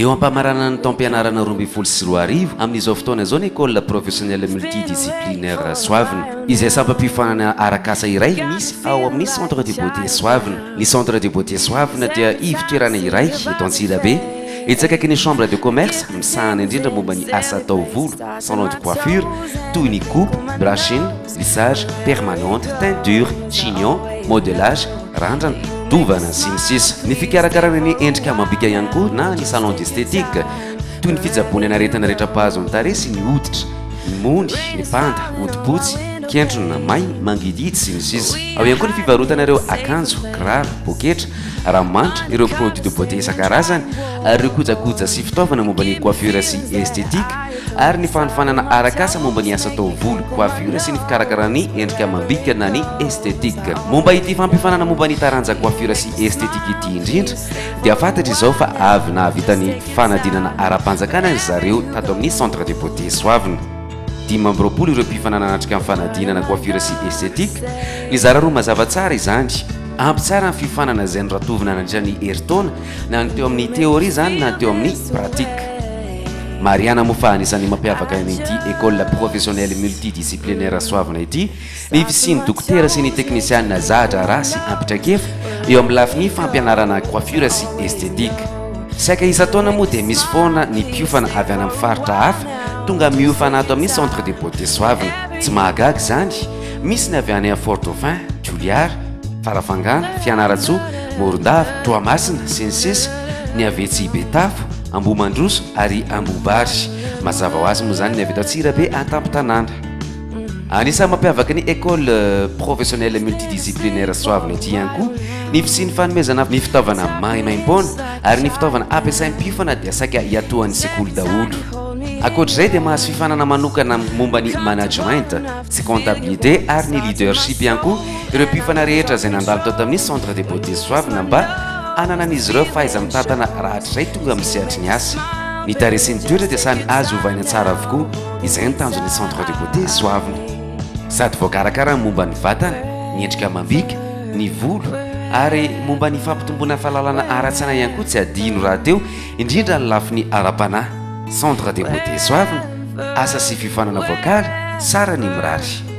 eo ampamarana ny taom-pianarana 24 amin'izao fotoana zao ny école professionnelle multidisciplinaire Soavina izay sampam-pifanana arakasa iray misy ao amin'ny centre de beauté Soavina. Ny centre de beauté Soavina dia ivitoerana iray eto Antsirabe itsakaiky ny chambre de commerce misahana indrindra momba ny asa atao volo, salon de coiffure toy ny coupe, brushing, lissage, permanente, teinture, chignon, modelage, randrana, dovana sy ny sisa. Ny fikarakarana ny endrika amam-bika ihany koa na ny salon d'esthétique toy ny fijabony anaretina rehetra pahazo ny tarehy sy ny hoditra, ny mony, ny panda, hodi-potsy, kentrona, may, mangididy sy ny sisa. Ao ihany koa ny fivarotana ireo akanjo, kiraro, poketra, ranomanitra, ireo produits de beauté isan-karazany ary ireo kojakoja sy fitaovana momba ny coiffure sy esthétique ary ny fanofanana arakasa momba ny asa atao volo, coiffure sy ny fikarakarany endrika amam-bika na ny esthétique. Momba ity fampifanana momba ny taranja coiffure sy esthétique ity indrindra dia fantatry izao fa avy nahavitany fanadinana ara-panjakana zareo tato amin'ny centre de beauté Soavina. 5 ireo mpifanana anatrika amin'ny fanadinana coiffure sy esthétique. Ny zara roa mazava tsara izany ampy tsara ny fifanana izay noratovina nandritra ny herintaona na ny teo amin'ny théorie zany na teo amin'ny pratique. Mariana Mofahany isan'ny mampiavaka ity école professionnelle multidisciplinaire Soavina ity ny fisiany dokotera sy ny teknisianina zahatra rasy ampitrakefa eo amin'ny lafiny fampianarana coiffure sy esthétique. Saika isa-taona moa dia misy foana ny mpiofana avy any amin'ny faritra hafa tonga miofana ato amin'ny centre de beauté Soavina. Tsy mahagaga zany, misy ny avy any a Fort-Dauphin, Juliary, Farafangana, Fianaratsoa, Morondava, Toamasina sy ny sisa, ny avetsy Betafo, Ambomandroso ary Ambobary. Mazava ho azy moa zany ny avy eto Antsirabe an-tampon-tanàna. Anisan'ny mampiavaka ny école professionnelle multidisciplinaire Soavina ity ihany koa ny fisiany fanomezana ny fitaovana maimaimpona ary ny fitaovana ampiasain'ny mpiofana dia saika hiatohan'ny sekoly daholo. Ankoatr'izay dia mahazo fifanana manokana momba ny management sy comptabilité ary ny leadership ihany koa ireo mpiofana rehetra izay nandalo tato amin'ny centre de beauté Soavina mba ananan'izy ireo faiza mitantana rahatrizay tonga misehatra ny asa. Ny tarehy sy ny toetra dia samy azo ovaina tsara avokoa. Izay ny tanjon'ny centre de beauté Soavina. Sady voakarakara momba ny vatana, ny endrika amam-bika, ny volo ary momba ny fampitomboana fahalalana ara-tsaina ihany koa tsy adino raha teo indrindra ny lafiny ara-panahy. Centre de beauté Soavina, asa sy fifanana voakaly, sara ny mirary.